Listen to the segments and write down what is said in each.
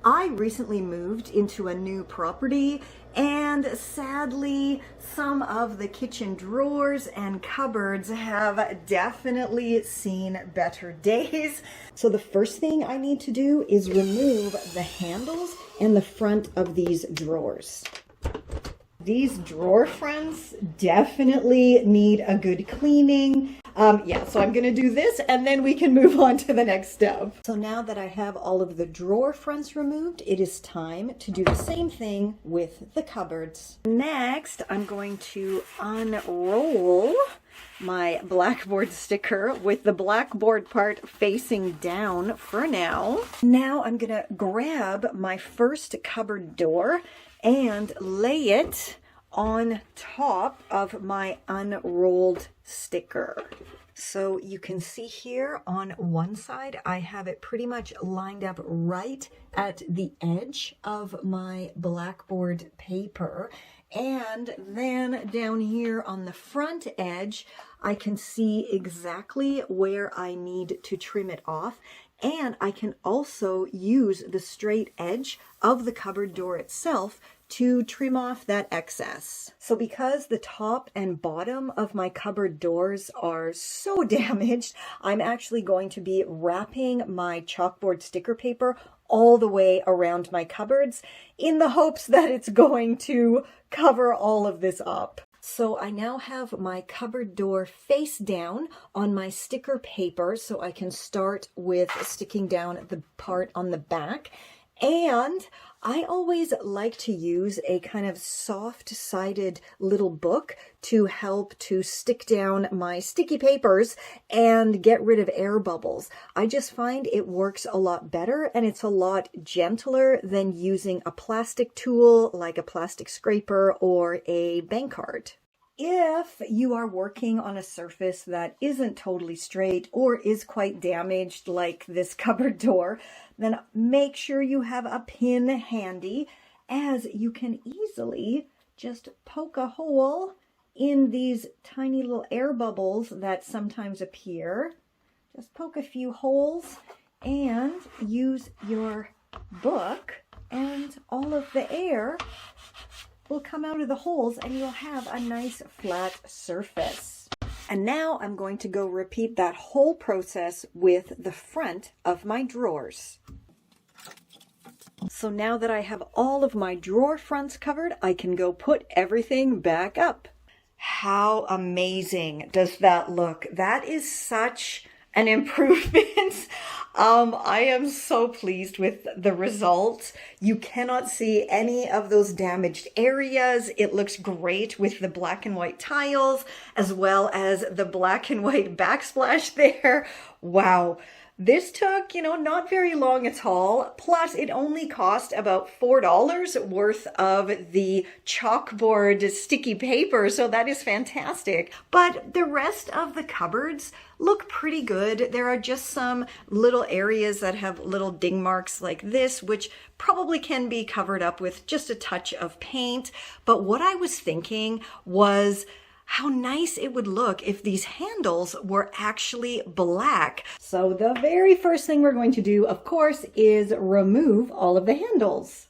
I recently moved into a new property, and sadly, some of the kitchen drawers and cupboards have definitely seen better days. So the first thing I need to do is remove the handles and the front of these drawers. These drawer fronts definitely need a good cleaning. So I'm gonna do this and then we can move on to the next step. So now that I have all of the drawer fronts removed, it is time to do the same thing with the cupboards. Next, I'm going to unroll my blackboard sticker with the blackboard part facing down for now. Now I'm gonna grab my first cupboard door and lay it on top of my unrolled sticker. So you can see here on one side, I have it pretty much lined up right at the edge of my blackboard paper. And then down here on the front edge, I can see exactly where I need to trim it off. And I can also use the straight edge of the cupboard door itself to trim off that excess. So because the top and bottom of my cupboard doors are so damaged, I'm actually going to be wrapping my chalkboard sticker paper all the way around my cupboards in the hopes that it's going to cover all of this up. So I now have my cupboard door face down on my sticker paper, so I can start with sticking down the part on the back. And I always like to use a kind of soft-sided little book to help to stick down my sticky papers and get rid of air bubbles. I just find it works a lot better and it's a lot gentler than using a plastic tool like a plastic scraper or a bank card. If you are working on a surface that isn't totally straight or is quite damaged like this cupboard door, then make sure you have a pin handy, as you can easily just poke a hole in these tiny little air bubbles that sometimes appear. Just poke a few holes and use your book and all of the air will come out of the holes and you'll have a nice flat surface. And now I'm going to go repeat that whole process with the front of my drawers. So now that I have all of my drawer fronts covered, I can go put everything back up. How amazing does that look? That is such an improvement. I am so pleased with the result. You cannot see any of those damaged areas. It looks great with the black and white tiles as well as the black and white backsplash there. Wow. This took, not very long at all. Plus, it only cost about $4 worth of the chalkboard sticky paper. So that is fantastic. But the rest of the cupboards look pretty good. There are just some little areas that have little ding marks like this, which probably can be covered up with just a touch of paint. But what I was thinking was how nice it would look if these handles were actually black. So the very first thing we're going to do, of course, is remove all of the handles.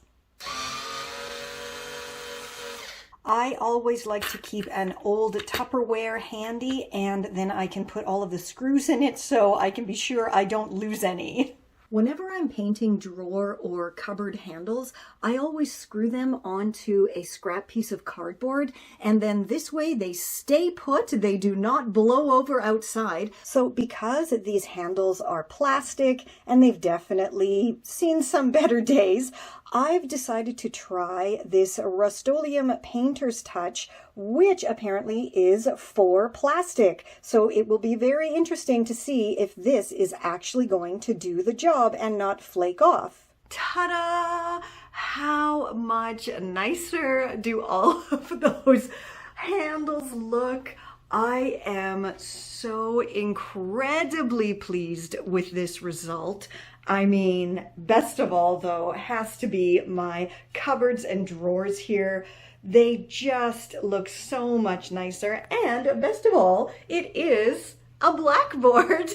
I always like to keep an old Tupperware handy, and then I can put all of the screws in it so I can be sure I don't lose any. Whenever I'm painting drawer or cupboard handles, I always screw them onto a scrap piece of cardboard, and then this way they stay put, they do not blow over outside. So because these handles are plastic and they've definitely seen some better days, I've decided to try this Rust-Oleum Painter's Touch, which apparently is for plastic. So it will be very interesting to see if this is actually going to do the job and not flake off. Ta-da! How much nicer do all of those handles look? I am so incredibly pleased with this result. I mean, best of all, though, has to be my cupboards and drawers here. They just look so much nicer. And best of all, it is a blackboard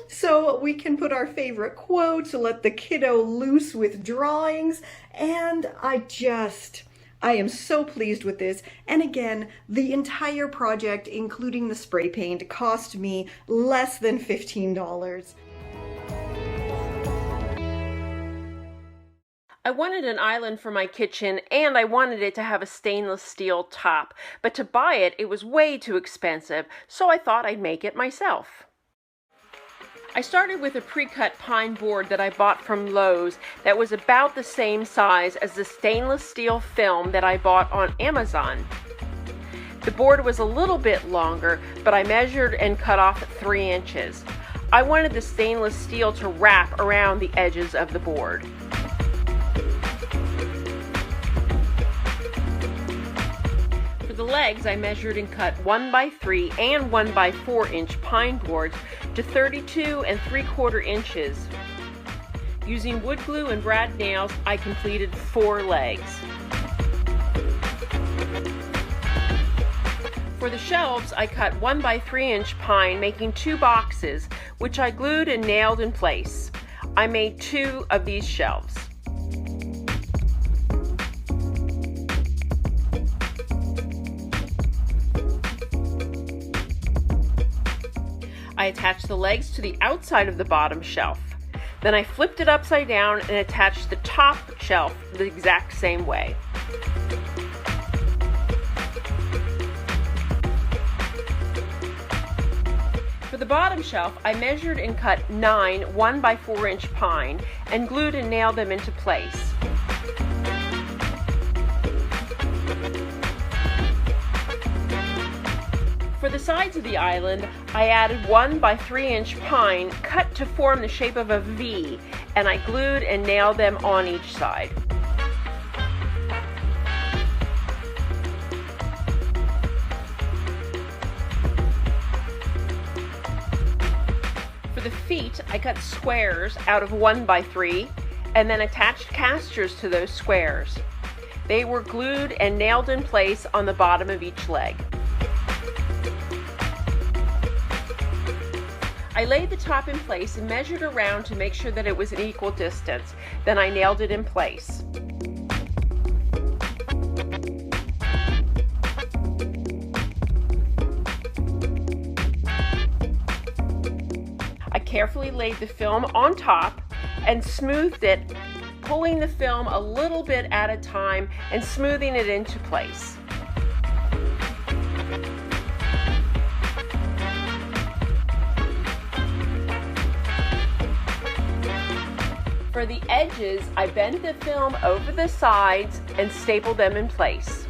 so we can put our favorite quote to let the kiddo loose with drawings. And I am so pleased with this. And again, the entire project, including the spray paint, cost me less than $15. I wanted an island for my kitchen, and I wanted it to have a stainless steel top, but to buy it was way too expensive, so I thought I'd make it myself. I started with a pre-cut pine board that I bought from Lowe's that was about the same size as the stainless steel film that I bought on Amazon. The board was a little bit longer, but I measured and cut off 3 inches. I wanted the stainless steel to wrap around the edges of the board. For the legs, I measured and cut 1x3 and 1x4 inch pine boards to 32 3/4 inches. Using wood glue and brad nails, I completed 4 legs. For the shelves, I cut 1x3 inch pine, making 2 boxes, which I glued and nailed in place. I made 2 of these shelves. I attached the legs to the outside of the bottom shelf. Then I flipped it upside down and attached the top shelf the exact same way. For the bottom shelf, I measured and cut 9 1x4 inch pine and glued and nailed them into place. For the sides of the island, I added 1x3 inch pine cut to form the shape of a V, and I glued and nailed them on each side. For the feet, I cut squares out of 1x3 and then attached casters to those squares. They were glued and nailed in place on the bottom of each leg. I laid the top in place and measured around to make sure that it was an equal distance. Then I nailed it in place. I carefully laid the film on top and smoothed it, pulling the film a little bit at a time and smoothing it into place. For the edges, I bent the film over the sides and stapled them in place.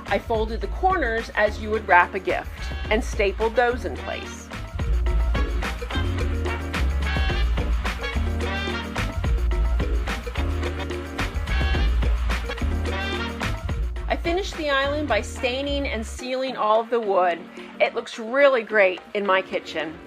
I folded the corners as you would wrap a gift and stapled those in place. I finished the island by staining and sealing all of the wood. It looks really great in my kitchen.